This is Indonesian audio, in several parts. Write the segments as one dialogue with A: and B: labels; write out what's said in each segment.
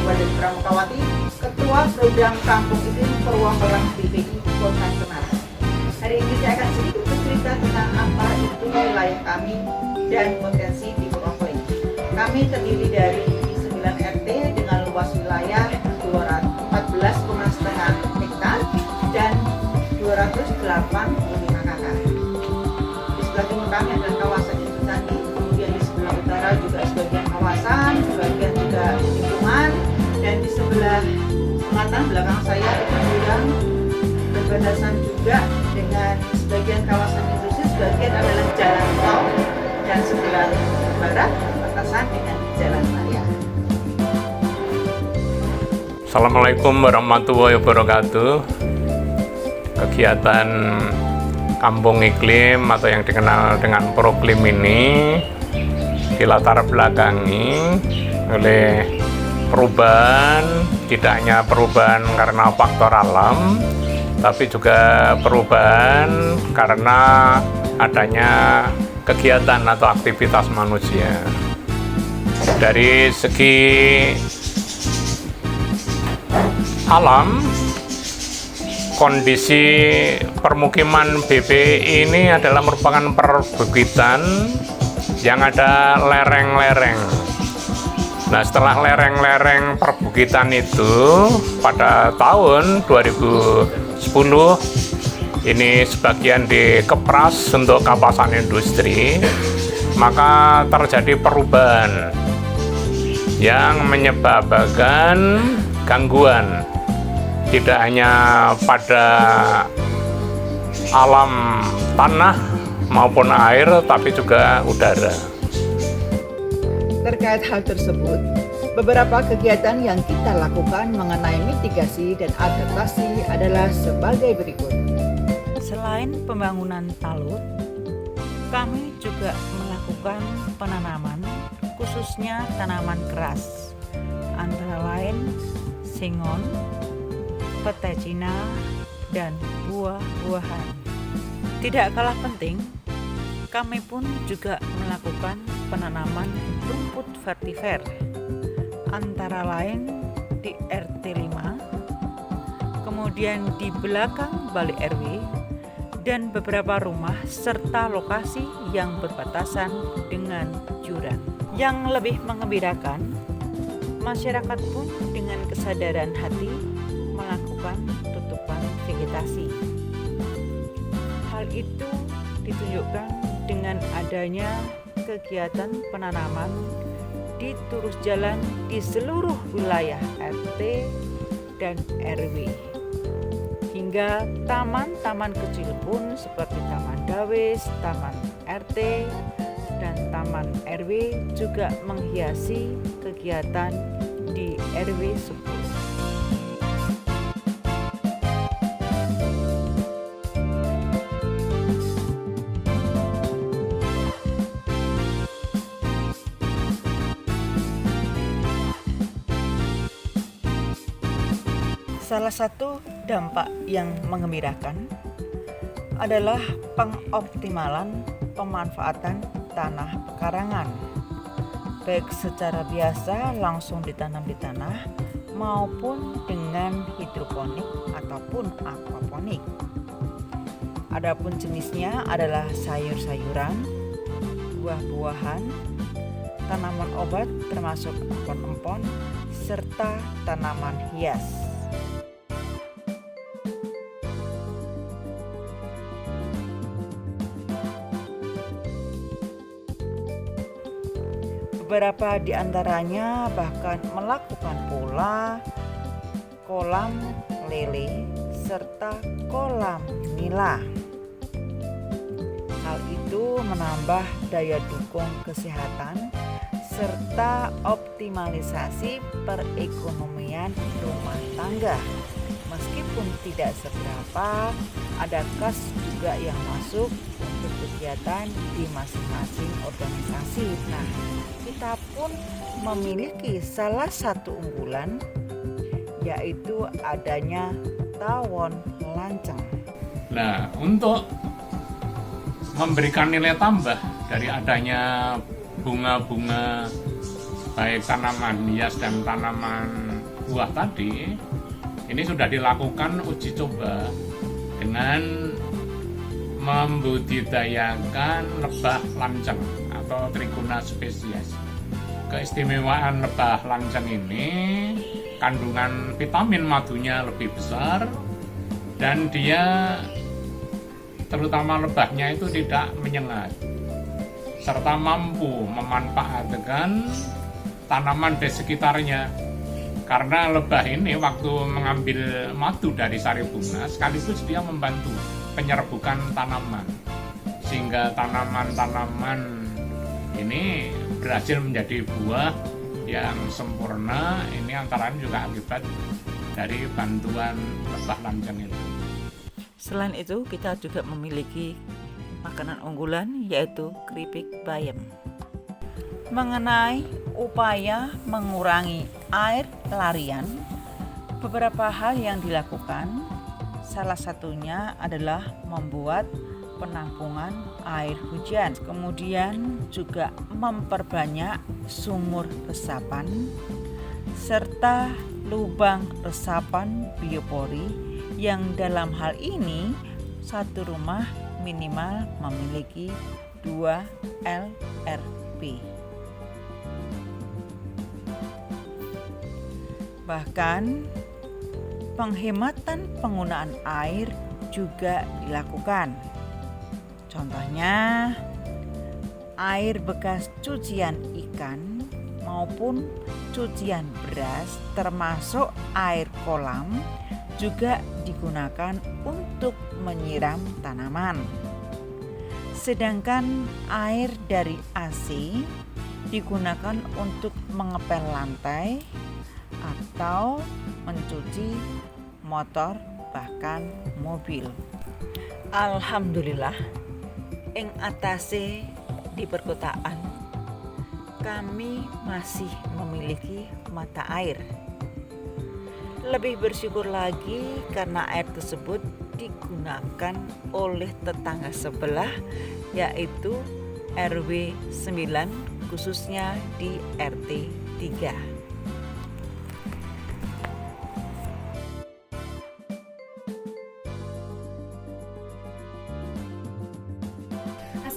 A: Kabupaten Pramukawati, Ketua Program Kampung Iklim Purwomperang BPI Kota Semarang. Hari ini saya akan sedikit bercerita tentang apa itu wilayah kami dan potensi di Purwomperang. Kami terdiri dari 9 RT dengan luas wilayah 214,5 hektar dan 208 KK. Di sebelah timur kami adalah kawasan Indracandi, kemudian di sebelah utara juga sebagian kawasan, sebagian juga lingkungan, dan di sebelah selatan belakang saya itu Jurang berbatasan juga dengan sebagian kawasan industri, sebagian adalah jalan tol, dan sebelah barat berbatasan dengan jalan raya.
B: Assalamualaikum warahmatullahi wabarakatuh. Kegiatan Kampung Iklim atau yang dikenal dengan Proklim ini dilatar belakangi oleh perubahan, tidak hanya perubahan karena faktor alam, tapi juga perubahan karena adanya kegiatan atau aktivitas manusia. Dari segi alam, kondisi permukiman BPI ini adalah merupakan perbukitan yang ada lereng-lereng. Nah, setelah lereng-lereng perbukitan itu pada tahun 2010 ini sebagian dikepras untuk kawasan industri, maka terjadi perubahan yang menyebabkan gangguan tidak hanya pada alam tanah maupun air, tapi juga udara.
A: Terkait hal tersebut, beberapa kegiatan yang kita lakukan mengenai mitigasi dan adaptasi adalah sebagai berikut.
C: Selain pembangunan talut, kami juga melakukan penanaman, khususnya tanaman keras, antara lain singon, petai Cina, dan buah-buahan. Tidak kalah penting, kami pun juga melakukan penanaman rumput vetiver, antara lain di RT 5, kemudian di belakang Balai RW, dan beberapa rumah serta lokasi yang berbatasan dengan jurang. Yang lebih mengembirakan, masyarakat pun dengan kesadaran hati melakukan tutupan vegetasi. Hal itu ditunjukkan dengan adanya kegiatan penanaman di turus jalan di seluruh wilayah RT dan RW. Hingga taman-taman kecil pun seperti Taman Dawes, Taman RT, dan Taman RW juga menghiasi kegiatan di RW 10. Salah satu dampak yang mengembirakan adalah pengoptimalan pemanfaatan tanah pekarangan, baik secara biasa langsung ditanam di tanah maupun dengan hidroponik ataupun aquaponik. Adapun jenisnya adalah sayur-sayuran, buah-buahan, tanaman obat termasuk empon-empon, serta tanaman hias. Beberapa di antaranya bahkan melakukan pula kolam lele serta kolam nila. Hal itu menambah daya dukung kesehatan serta optimalisasi perekonomian rumah tangga. Meskipun tidak seberapa, ada kas juga yang masuk untuk kegiatan di masing-masing organisasi. Nah, kita pun memiliki salah satu unggulan, yaitu adanya tawon lanceng.
B: Nah, untuk memberikan nilai tambah dari adanya bunga-bunga baik tanaman hias dan tanaman buah tadi, ini sudah dilakukan uji coba dengan membudidayakan lebah lanceng atau Trigona spesies. Keistimewaan lebah lanceng ini kandungan vitamin madunya lebih besar dan dia terutama lebahnya itu tidak menyengat serta mampu memanfaatkan tanaman di sekitarnya. Karena lebah ini waktu mengambil madu dari sari bunga sekaligus dia membantu penyerbukan tanaman sehingga tanaman-tanaman ini berhasil menjadi buah yang sempurna. Ini antara lain juga akibat dari bantuan lebah lanceng itu.
C: Selain itu, kita juga memiliki makanan unggulan yaitu keripik bayam. Mengenai upaya mengurangi air larian, beberapa hal yang dilakukan, salah satunya adalah membuat penampungan air hujan, kemudian juga memperbanyak sumur resapan serta lubang resapan biopori yang dalam hal ini satu rumah minimal memiliki 2 LRP. Bahkan penghematan penggunaan air juga dilakukan. Contohnya, air bekas cucian ikan maupun cucian beras termasuk air kolam juga digunakan untuk menyiram tanaman. Sedangkan air dari AC digunakan untuk mengepel lantai atau mencuci motor bahkan mobil. Alhamdulillah, ing atase di perkotaan kami masih memiliki mata air. Lebih bersyukur lagi karena air tersebut digunakan oleh tetangga sebelah yaitu RW 9 khususnya di RT 3.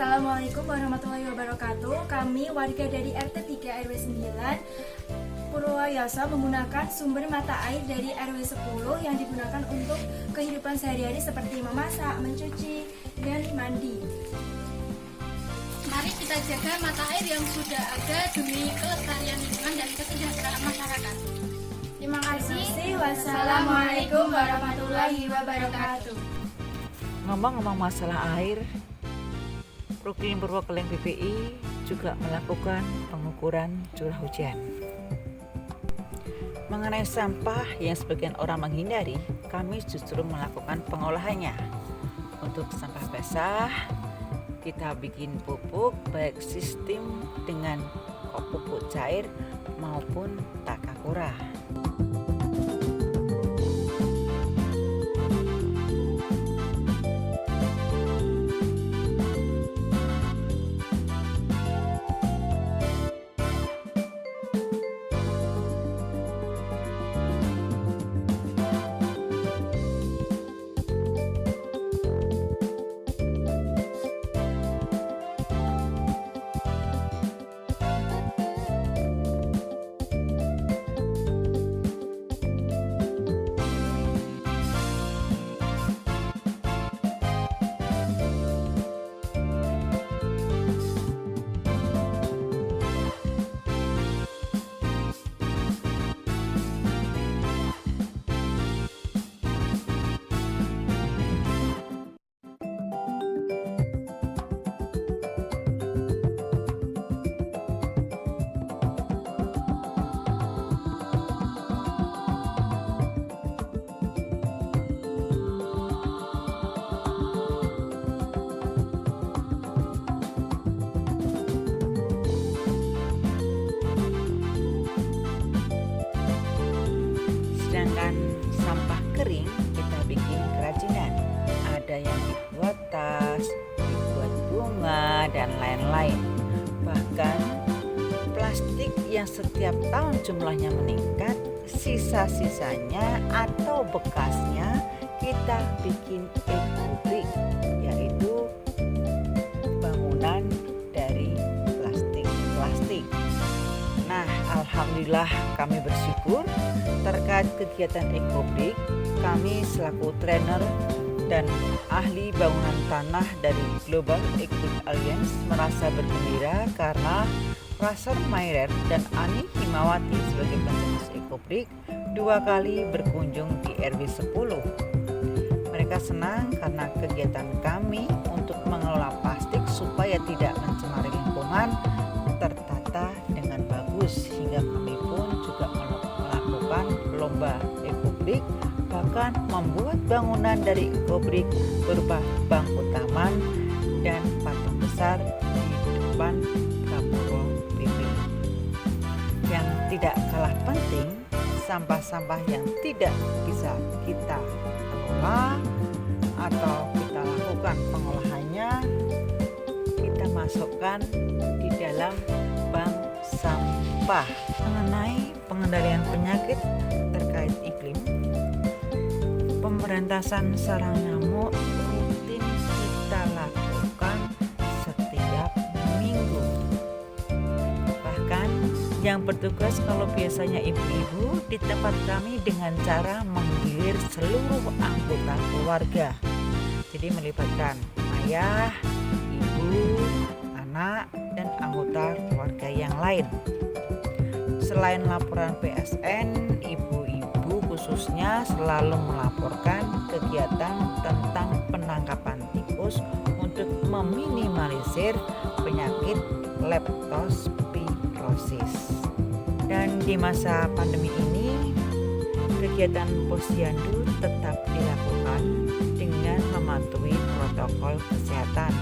D: Assalamualaikum warahmatullahi wabarakatuh. Kami warga dari RT 3 RW 9 Purwoyoso menggunakan sumber mata air dari RW 10 yang digunakan untuk kehidupan sehari-hari seperti memasak, mencuci, dan mandi.
E: Mari kita jaga mata air yang sudah ada demi kelestarian lingkungan dan kesejahteraan masyarakat.
D: Terima kasih. Wassalamualaikum warahmatullahi wabarakatuh.
C: Ngomong-ngomong masalah air, Proklim Purwokeleng BPI juga melakukan pengukuran curah hujan. Mengenai sampah yang sebagian orang menghindari, kami justru melakukan pengolahannya. Untuk sampah basah, kita bikin pupuk baik sistem dengan pupuk cair maupun takakura. Sedangkan sampah kering kita bikin kerajinan. Ada yang dibuat tas, dibuat bunga, dan lain-lain. Bahkan plastik yang setiap tahun jumlahnya meningkat, sisa sisa-sisanya atau bekasnya kita bikin eco-brick, yaitu bangunan dari plastik. Nah, alhamdulillah kami bersyukur terkait kegiatan eco-brick, kami selaku trainer dan ahli bangunan tanah dari Global Eco-Brick Alliance merasa bergembira karena Raser Mairer dan Ani Himawati sebagai pencetus eco-brick 2 kali berkunjung di RW 10. Mereka senang karena kegiatan kami untuk mengelola plastik supaya tidak mencemari lingkungan tertata dengan bagus, hingga kami pun juga melakukan lomba eco-brick, bahkan membuat bangunan dari eco-brick berupa bangku taman dan patung besar di depan Kapolro PP. Yang tidak kalah penting, sampah-sampah yang tidak bisa kita kelola atau kita lakukan pengolahannya, kita masukkan di dalam bank sampah. Mengenai pengendalian penyakit terkait iklim, pemberantasan sarang nyamuk rutin kita lakukan setiap minggu. Bahkan yang bertugas kalau biasanya ibu-ibu di tempat kami dengan cara menggilir seluruh anggota keluarga. Jadi melibatkan ayah, ibu, anak, dan anggota keluarga yang lain. Selain laporan PSN, ibu-ibu khususnya selalu melaporkan kegiatan tentang penangkapan tikus untuk meminimalisir penyakit leptospirosis. Dan di masa pandemi ini, kegiatan posyandu tetap dilakukan dengan mematuhi protokol kesehatan.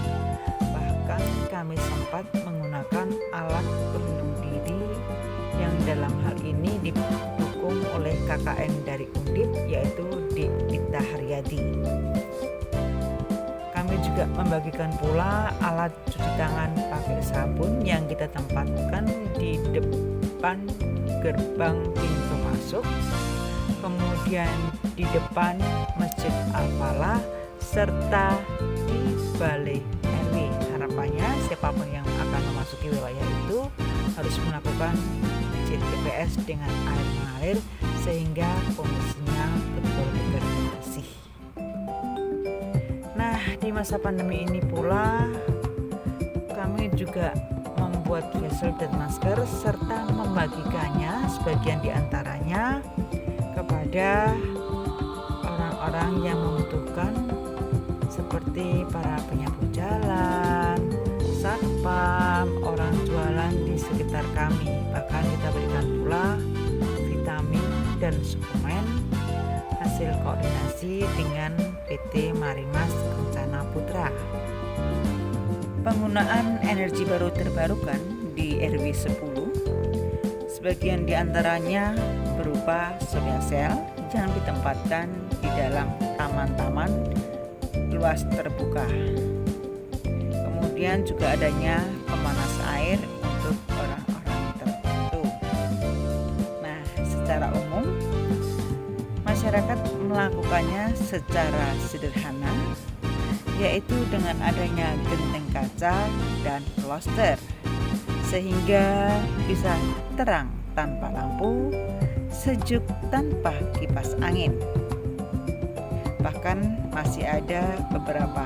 C: Bahkan kami sempat menggunakan alat pelindung diri yang dalam hal ini didukung oleh KKN dari Undip, yaitu Dita Haryadi. Kami juga membagikan pula alat cuci tangan pakai sabun yang kita tempatkan di depan gerbang pintu masuk, kemudian di depan Masjid Al-Falah, serta di balai RW. Harapannya siapapun yang akan memasuki wilayah itu harus melakukan cek TPS dengan air mengalir sehingga kondisinya betul-betul bersih. Nah, di masa pandemi ini pula kami juga membuat face shield dan masker serta membagikannya sebagian diantaranya kepada orang-orang yang membutuhkan, seperti para penyapu jalan, satpam, orang jualan di sekitar kami. Bahkan kita berikan pula vitamin dan suplemen hasil koordinasi dengan PT Marimas Kencana Putra. Penggunaan energi baru terbarukan di RW 10 sebagian diantaranya berupa surya sel yang ditempatkan di dalam taman-taman luas terbuka. Kemudian juga adanya pemanas air untuk orang-orang tertentu. Nah, secara umum masyarakat melakukannya secara sederhana, yaitu dengan adanya genteng kaca dan kloster, sehingga bisa terang tanpa lampu, sejuk tanpa kipas angin. Bahkan masih ada beberapa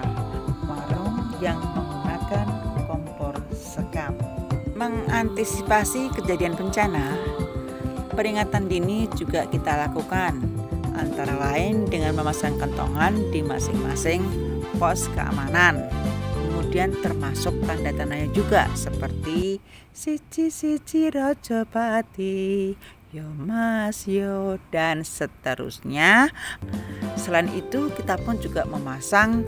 C: warung yang menggunakan kompor sekam. Mengantisipasi kejadian bencana, peringatan dini juga kita lakukan, antara lain dengan memasang kentongan di masing-masing pos keamanan. Kemudian termasuk tanda-tandanya juga seperti siji-siji Raja Pati, yo mas yo, dan seterusnya. Selain itu kita pun juga memasang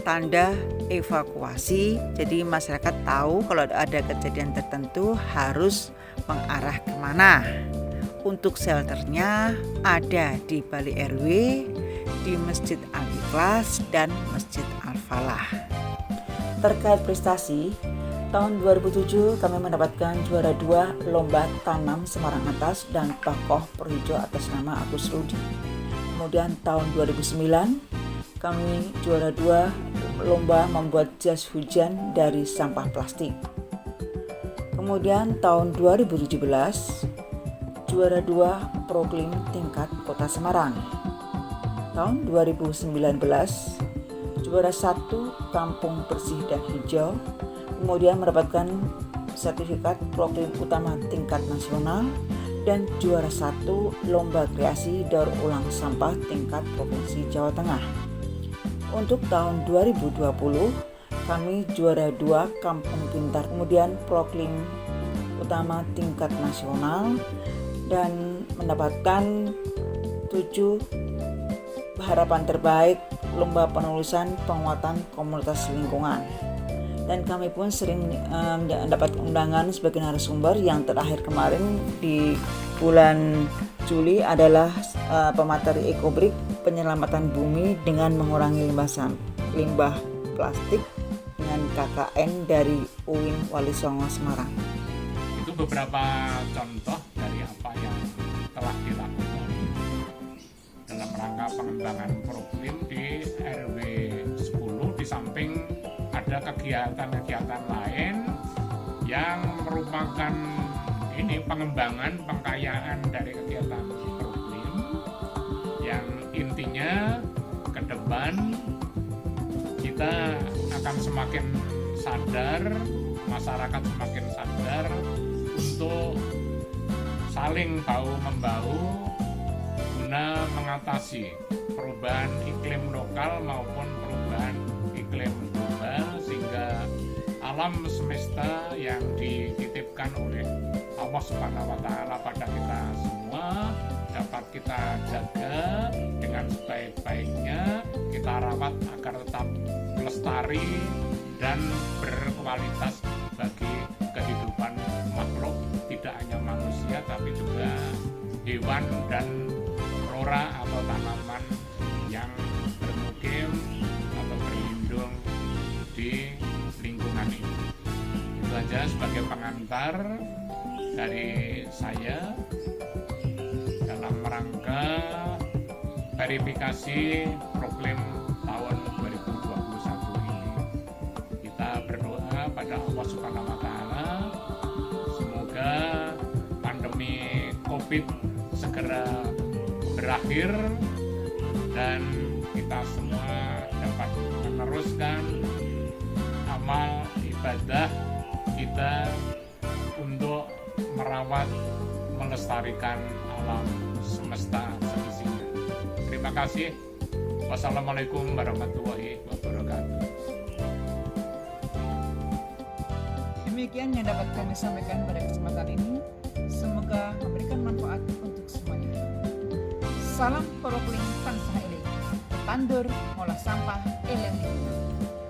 C: tanda evakuasi, jadi masyarakat tahu kalau ada kejadian tertentu harus mengarah kemana. Untuk shelternya ada di Balai RW, di Masjid Al-Ikhlas dan Masjid Al-Falah. Terkait prestasi, Tahun 2007 kami mendapatkan juara 2 lomba tanam Semarang Atas dan tokoh perhijau atas nama Agus Rudi. Kemudian tahun 2009 kami juara 2 lomba membuat jas hujan dari sampah plastik. Kemudian tahun 2017 juara 2 proklim tingkat Kota Semarang. Tahun 2019 juara 1 Kampung Bersih dan Hijau, kemudian mendapatkan sertifikat proklim utama tingkat nasional dan juara 1 lomba kreasi daur ulang sampah tingkat Provinsi Jawa Tengah. Untuk tahun 2020 kami juara 2 Kampung Pintar, kemudian proklim utama tingkat nasional dan mendapatkan 7 harapan terbaik lomba penulisan penguatan komunitas lingkungan. Dan kami pun sering mendapat undangan sebagai narasumber. Yang terakhir kemarin di bulan Juli adalah pemateri Ekobrik penyelamatan bumi dengan mengurangi limbah plastik dengan KKN dari UIN Wali Songo Semarang.
B: Itu beberapa contoh dari apa yang telah dilakukan dalam rangka pengembangan proklim di RW 10, di samping ada kegiatan-kegiatan lain yang merupakan pengembangan pengkayaan dari kegiatan proklim yang intinya ke depan kita akan semakin sadar, masyarakat semakin sadar untuk saling bahu-membahu guna mengatasi perubahan iklim lokal maupun perubahan iklim global, sehingga alam semesta yang dititipkan oleh Allah Subhanahu wa Ta'ala pada kita semua dapat kita jaga dengan sebaik-baiknya, kita rawat agar tetap lestari dan berkualitas bagi kehidupan makhluk, tidak hanya manusia tapi juga hewan dan flora atau tanaman yang bermukim atau berlindung di lingkungan ini. Itu aja sebagai pengantar dari saya dalam rangka verifikasi proklim tahun 2021 ini. Kita berdoa pada Allah Subhanahu wa Ta'ala, semoga pandemi Covid segera berakhir dan kita semua dapat meneruskan amal ibadah kita untuk merawat, melestarikan alam semesta seisinya. Terima kasih. Wassalamualaikum warahmatullahi wabarakatuh.
C: Demikian yang dapat kami sampaikan pada kesempatan ini. Semoga memberikan manfaat untuk semuanya. Salam proklim Tansah Ele, tandur, olah sampah, eleng lingkungan.